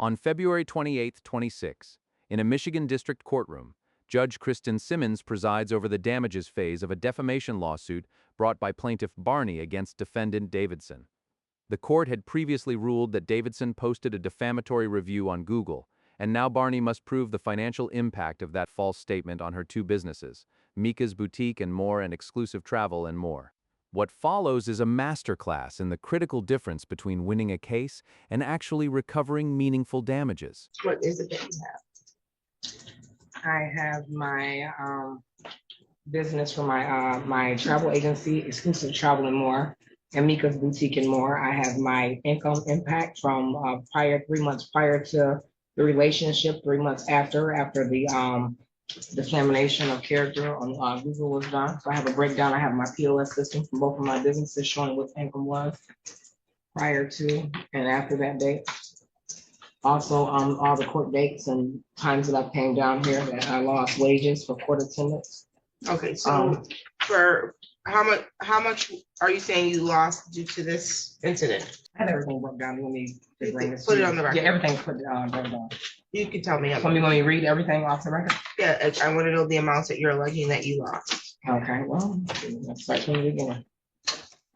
On February 28, 26, in a Michigan district courtroom, Judge Kristen Simmons presides over the damages phase of a defamation lawsuit brought by plaintiff Barney against defendant Davidson. The court had previously ruled that Davidson posted a defamatory review on Google, and now Barney must prove the financial impact of that false statement on her two businesses, Mika's Boutique and More and Exclusive Travel and More. What follows is a masterclass in the critical difference between winning a case and actually recovering meaningful damages. What is it that you have? I have my business for my travel agency, Exclusive Travel and More, and Mika's Boutique and More. I have my income impact from 3 months prior to the relationship, 3 months after the dissemination of character on Google was done. So I have a breakdown. I have my POS system from both of my businesses showing what income was prior to and after that date. Also, all the court dates and times that I came down here that I lost wages for court attendance. Okay, so for how much are you saying you lost due to this incident? I had everything broke down. You want me to bring this? Put it on the record. Yeah, everything's put broke down. You can tell me. So you want me to read everything off the record? Yeah, I want to know the amounts that you're alleging that you lost. Okay, well, let's start from the beginning.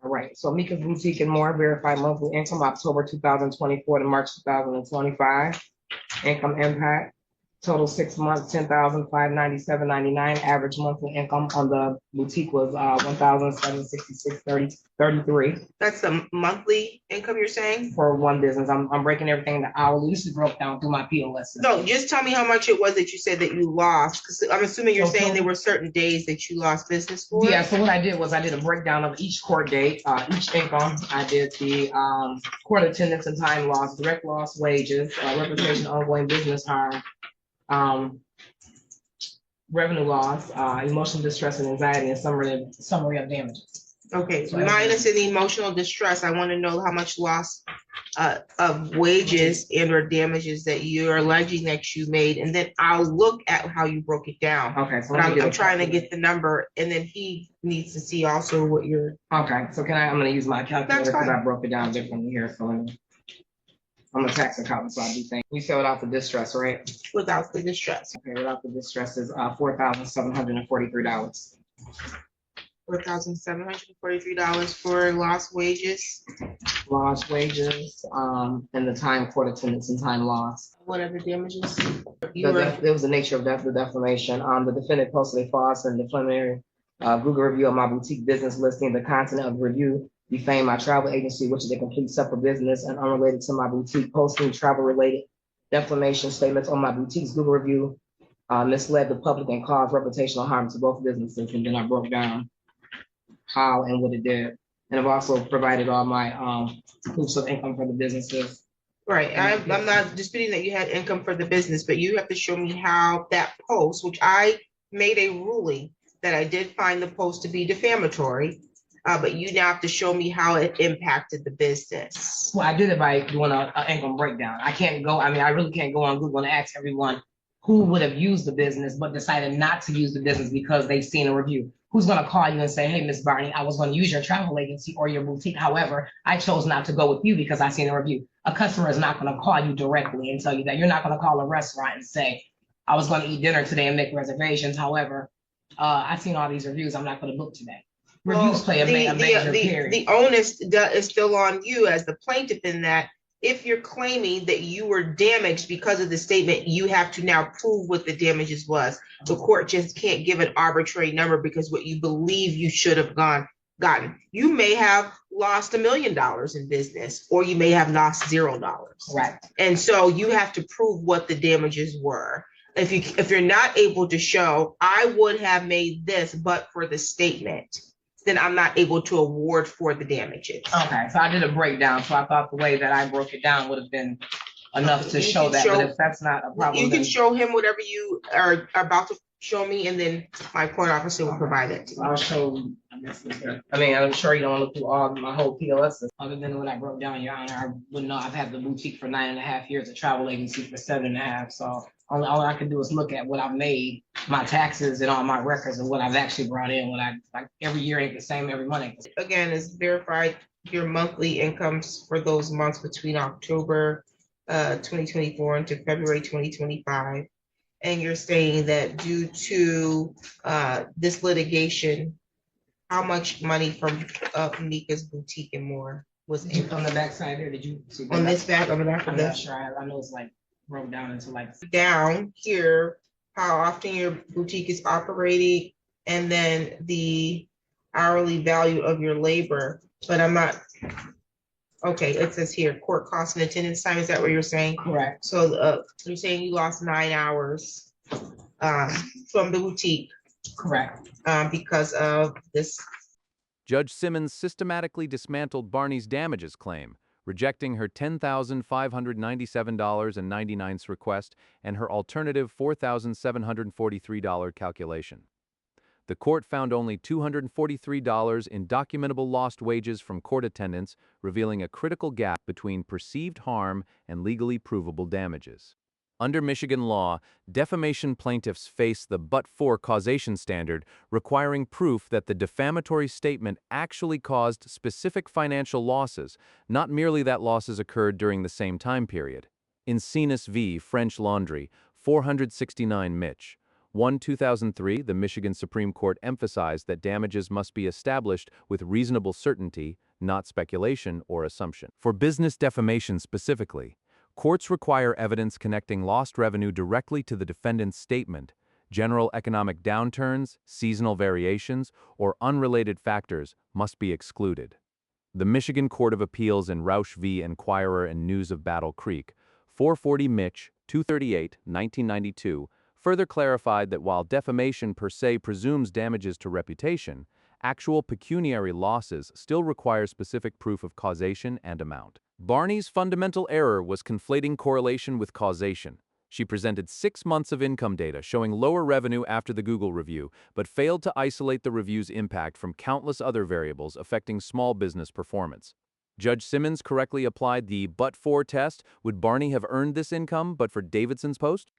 All right, so Mika's Boutique and More, verified monthly income, October 2024 to March 2025. Income impact, total 6 months, $10,597.99. Average monthly income on the boutique was $1,766.33 That's the monthly income you're saying? for one business. I'm breaking everything that hourly. This is broke down through my POS system. No, just tell me how much it was that you said that you lost, because I'm assuming you're saying there were certain days that you lost business for. Yeah, so what I did was I did a breakdown of each court date, each income. I did the court attendance and time loss, direct loss wages, reputation, ongoing business harm, revenue loss, emotional distress and anxiety, and summary of damages. Okay, so minus any emotional distress, I want to know how much loss of wages and or damages that you're alleging that you made, and then I'll look at how you broke it down. Okay, so But I'm trying to get the number, and then he needs to see also what you're. Okay, so I'm gonna use my calculator because I broke it down differently here. So I'm a tax accountant, so I do things. You said without the distress, right? Without the distress. Okay, without the distress is $4,743. $4,743 for lost wages. Lost wages, and the time court attendance and time loss. Whatever damages. There was the nature of the defamation. The defendant posted a false and defamatory Google review of my boutique business listing. The content of the review defamed my travel agency, which is a complete separate business and unrelated to my boutique, posting travel-related defamation statements on my boutique's Google review misled the public and caused reputational harm to both businesses. And then I broke down how and what it did. And I've also provided all my proofs of income for the businesses. Right, I'm not disputing that you had income for the business, but you have to show me how that post, which I made a ruling that I did find the post to be defamatory, but you now have to show me how it impacted the business. Well, I did it by doing an income breakdown. I really can't go on Google and ask everyone who would have used the business but decided not to use the business because they've seen a review. Who's going to call you and say, hey, Miss Barney, I was going to use your travel agency or your boutique. However, I chose not to go with you because I seen a review. A customer is not going to call you directly and tell you that. You're not going to call a restaurant and say, I was going to eat dinner today and make reservations. However, I've seen all these reviews. I'm not going to book today. Reviews play a major period. The onus is still on you as the plaintiff in that if you're claiming that you were damaged because of the statement, you have to now prove what the damages was. The court just can't give an arbitrary number because what you believe you should have gotten. You may have lost $1 million in business, or you may have lost $0. Right. And so you have to prove what the damages were. If you're not able to show, I would have made this, but for the statement, then I'm not able to award for the damages. Okay, so I did a breakdown. So I thought the way that I broke it down would have been enough to show that. But if that's not a problem, you can show him whatever you are about to show me, and then my court officer will provide it to you. I'll show. I'm sure you don't look through all my whole POS. Other than what I broke down, Your Honor, I wouldn't know. I've had the boutique for 9.5 years, a travel agency for 7.5. So all I can do is look at what I've made, my taxes, and all my records, and what I've actually brought in. Every year ain't the same every month. Again, it's verified your monthly incomes for those months between October 2024 into February 2025. And you're saying that due to this litigation, how much money from Mika's Boutique and More was in On the back side here, did you see that? on this back, on the back I'm of not this? sure. I know it's like broke down into like. Down here, how often your boutique is operating, and then the hourly value of your labor, but I'm not. Okay, it says here, court costs and attendance time, is that what you're saying? Correct. So you're saying you lost 9 hours from the boutique Correct. because of this. Judge Simmons systematically dismantled Barney's damages claim, rejecting her $10,597.99 request and her alternative $4,743 calculation. The court found only $243 in documentable lost wages from court attendance, revealing a critical gap between perceived harm and legally provable damages. Under Michigan law, defamation plaintiffs face the but-for causation standard, requiring proof that the defamatory statement actually caused specific financial losses, not merely that losses occurred during the same time period. In Cenas v. French Laundry, 469 Mich. 2003, the Michigan Supreme Court emphasized that damages must be established with reasonable certainty, not speculation or assumption. For business defamation specifically, courts require evidence connecting lost revenue directly to the defendant's statement. General economic downturns, seasonal variations, or unrelated factors must be excluded. The Michigan Court of Appeals in Rausch v. Enquirer and News of Battle Creek, 440 Mich. 238, 1992, further clarified that while defamation per se presumes damages to reputation, actual pecuniary losses still require specific proof of causation and amount. Barney's fundamental error was conflating correlation with causation. She presented 6 months of income data showing lower revenue after the Google review, but failed to isolate the review's impact from countless other variables affecting small business performance. Judge Simmons correctly applied the but-for test. Would Barney have earned this income but for Davidson's post?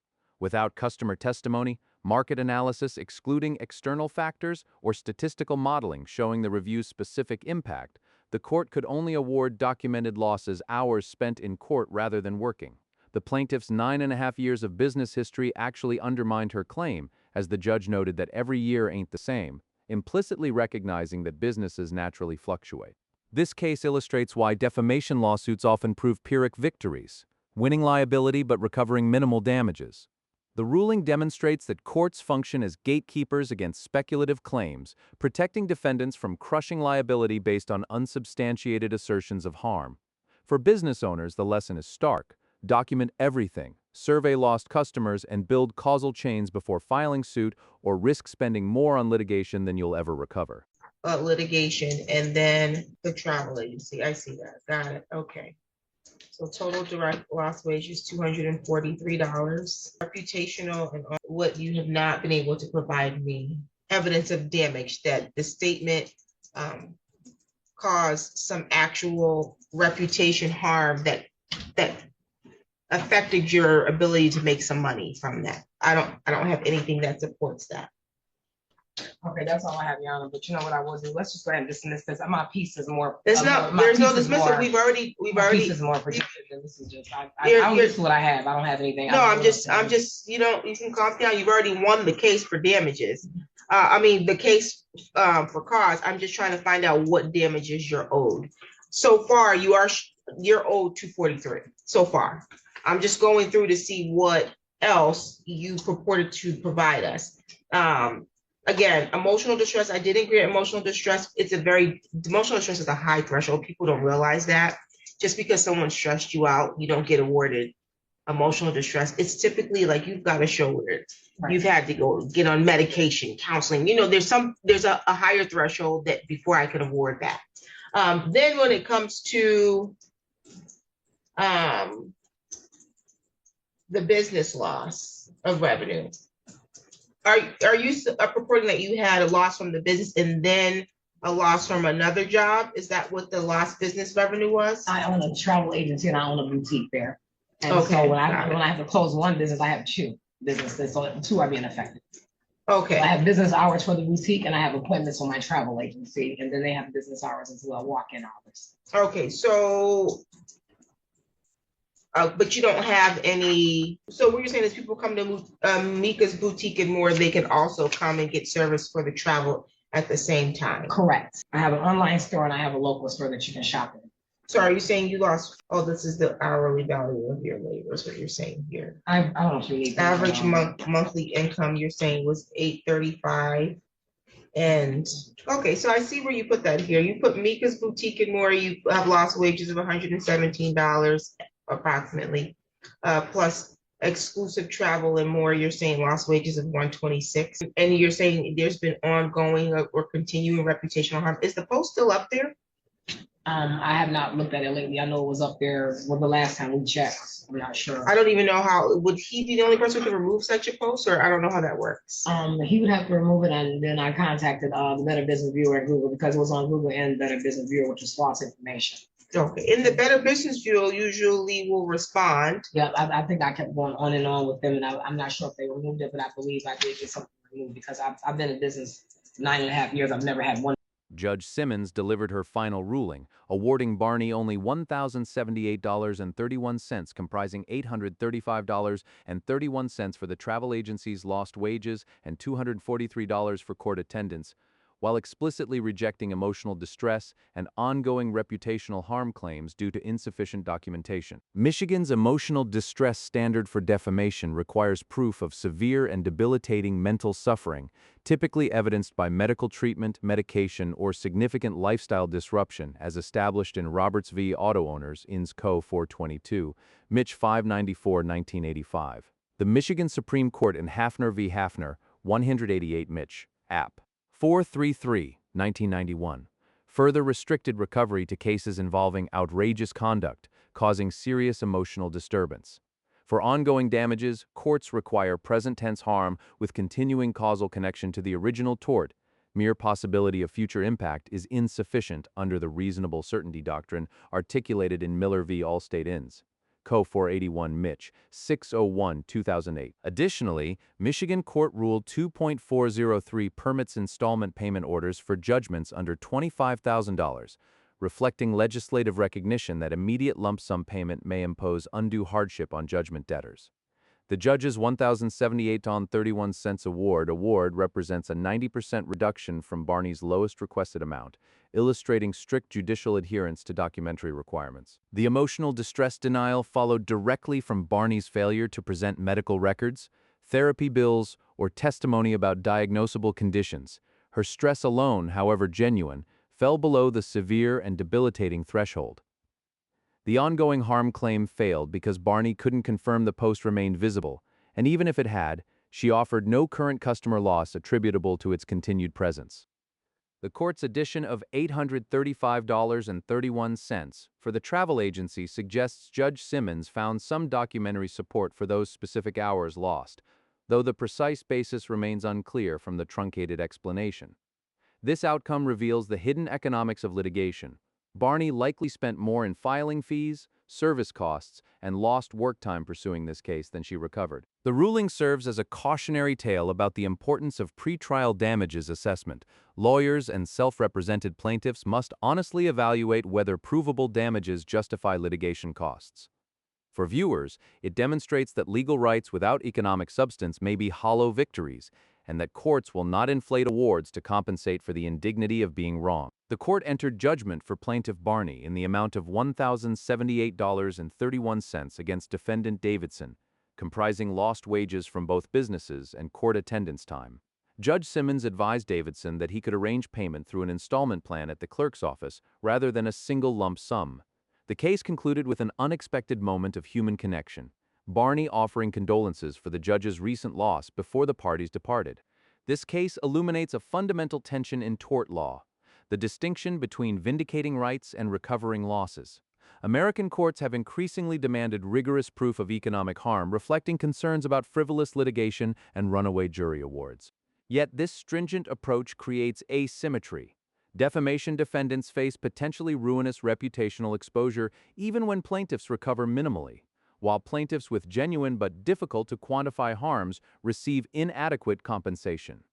Without customer testimony, market analysis excluding external factors, or statistical modeling showing the review's specific impact, the court could only award documented losses hours spent in court rather than working. The plaintiff's 9.5 years of business history actually undermined her claim, as the judge noted that every year ain't the same, implicitly recognizing that businesses naturally fluctuate. This case illustrates why defamation lawsuits often prove Pyrrhic victories, winning liability but recovering minimal damages. The ruling demonstrates that courts function as gatekeepers against speculative claims, protecting defendants from crushing liability based on unsubstantiated assertions of harm. For business owners, the lesson is stark. Document everything, survey lost customers, and build causal chains before filing suit, or risk spending more on litigation than you'll ever recover. Litigation and then the travel agency. I see that. Got it. Okay. So total direct loss wages, $243. Reputational and what you have not been able to provide me. Evidence of damage that the statement caused some actual reputation harm that affected your ability to make some money from that. I don't have anything that supports that. Okay, that's all I have, Your Honor. But you know what I will do? Let's just go ahead and dismiss this. My piece is more. There's no dismissal. We've already. My piece is more predictive. This is just. I'm used to what I have. I don't have anything. No, I'm just. You can calm down. You've already won the case for damages. The case for cause. I'm just trying to find out what damages you're owed. So far, you're owed $243. So far, I'm just going through to see what else you purported to provide us. Again, emotional distress. I didn't create emotional distress. Emotional distress is a high threshold. People don't realize that. Just because someone stressed you out, you don't get awarded emotional distress. It's typically like you've got to show where you've had to go get on medication, counseling. There's a higher threshold that before I could award that. Then when it comes to the business loss of revenue, are you purporting that you had a loss from the business and then a loss from another job? Is that what the lost business revenue was? I own a travel agency and I own a boutique there. And Okay, so when I have to close one business, I have 2 businesses, so 2 are being affected. Okay. So I have business hours for the boutique and I have appointments for my travel agency, and then they have business hours as well, walk-in hours. Okay, so But you don't have any, so what you're saying is people come to Mika's Boutique and More, they can also come and get service for the travel at the same time. Correct. I have an online store and I have a local store that you can shop in. So are you saying you lost, oh, this is the hourly value of your labor, is what you're saying here. I don't know if you need. Average monthly income, you're saying was $835. And, okay, so I see where you put that here. You put Mika's Boutique and More, you have lost wages of $117 approximately, plus exclusive travel and more, you're saying lost wages of $126. And you're saying there's been ongoing or continuing reputational harm. Is the post still up there? I have not looked at it lately. I know it was up there the last time we checked. I'm not sure. I don't even know how, would he be the only person who can remove such a post, or I don't know how that works? He would have to remove it, and then I contacted the Better Business Bureau at Google because it was on Google and Better Business Bureau, which is false information. Okay, in the Better Business Bureau usually will respond. Yeah, I think I kept going on and on with them, and I'm not sure if they removed it, but I believe I did get something removed because I've been in business 9.5 years. I've never had one. Judge Simmons delivered her final ruling, awarding Barney only $1,078.31, comprising $835.31 for the travel agency's lost wages and $243 for court attendance, while explicitly rejecting emotional distress and ongoing reputational harm claims due to insufficient documentation. Michigan's emotional distress standard for defamation requires proof of severe and debilitating mental suffering, typically evidenced by medical treatment, medication, or significant lifestyle disruption, as established in Roberts v. Auto Owners, Ins. Co. 422, Mich. 594, 1985. The Michigan Supreme Court in Hafner v. Hafner, 188 Mich. App. 433, 1991, further restricted recovery to cases involving outrageous conduct, causing serious emotional disturbance. For ongoing damages, courts require present tense harm with continuing causal connection to the original tort. Mere possibility of future impact is insufficient under the reasonable certainty doctrine articulated in Miller v. Allstate Inns. Co. 481 Mich. 601, 2008. Additionally, Michigan Court Rule 2.403 permits installment payment orders for judgments under $25,000, reflecting legislative recognition that immediate lump sum payment may impose undue hardship on judgment debtors. The judge's $1,078.31 award represents a 90% reduction from Barney's lowest requested amount, illustrating strict judicial adherence to documentary requirements. The emotional distress denial followed directly from Barney's failure to present medical records, therapy bills, or testimony about diagnosable conditions. Her stress alone, however genuine, fell below the severe and debilitating threshold. The ongoing harm claim failed because Barney couldn't confirm the post remained visible, and even if it had, she offered no current customer loss attributable to its continued presence. The court's addition of $835.31 for the travel agency suggests Judge Simmons found some documentary support for those specific hours lost, though the precise basis remains unclear from the truncated explanation. This outcome reveals the hidden economics of litigation. Barney likely spent more in filing fees, service costs, and lost work time pursuing this case than she recovered. The ruling serves as a cautionary tale about the importance of pretrial damages assessment. Lawyers and self-represented plaintiffs must honestly evaluate whether provable damages justify litigation costs. For viewers, it demonstrates that legal rights without economic substance may be hollow victories, and that courts will not inflate awards to compensate for the indignity of being wrong. The court entered judgment for Plaintiff Barney in the amount of $1,078.31 against defendant Davidson, comprising lost wages from both businesses and court attendance time. Judge Simmons advised Davidson that he could arrange payment through an installment plan at the clerk's office rather than a single lump sum. The case concluded with an unexpected moment of human connection, Barney offering condolences for the judge's recent loss before the parties departed. This case illuminates a fundamental tension in tort law, the distinction between vindicating rights and recovering losses. American courts have increasingly demanded rigorous proof of economic harm, reflecting concerns about frivolous litigation and runaway jury awards. Yet this stringent approach creates asymmetry. Defamation defendants face potentially ruinous reputational exposure even when plaintiffs recover minimally, while plaintiffs with genuine but difficult to quantify harms receive inadequate compensation.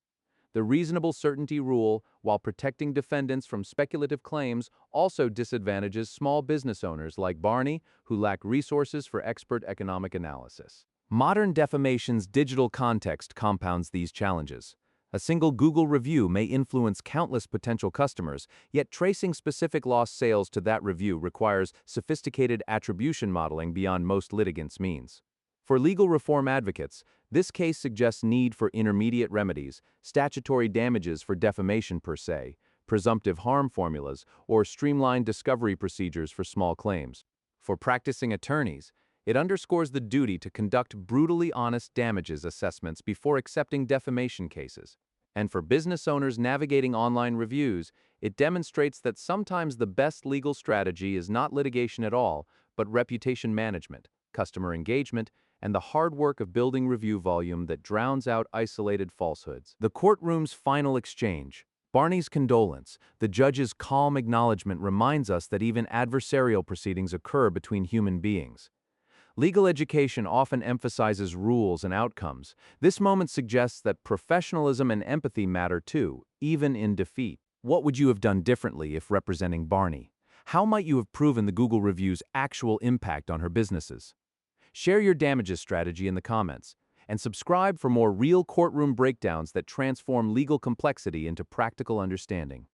The reasonable certainty rule, while protecting defendants from speculative claims, also disadvantages small business owners like Barney who lack resources for expert economic analysis. Modern defamation's digital context compounds these challenges. A single Google review may influence countless potential customers, yet tracing specific lost sales to that review requires sophisticated attribution modeling beyond most litigants' means. For legal reform advocates, this case suggests need for intermediate remedies, statutory damages for defamation per se, presumptive harm formulas, or streamlined discovery procedures for small claims. For practicing attorneys, it underscores the duty to conduct brutally honest damages assessments before accepting defamation cases. And for business owners navigating online reviews, it demonstrates that sometimes the best legal strategy is not litigation at all, but reputation management, customer engagement, and the hard work of building review volume that drowns out isolated falsehoods. The courtroom's final exchange. Barney's condolence, the judge's calm acknowledgement reminds us that even adversarial proceedings occur between human beings. Legal education often emphasizes rules and outcomes. This moment suggests that professionalism and empathy matter too, even in defeat. What would you have done differently if representing Barney? How might you have proven the Google review's actual impact on her businesses? Share your damages strategy in the comments, and subscribe for more real courtroom breakdowns that transform legal complexity into practical understanding.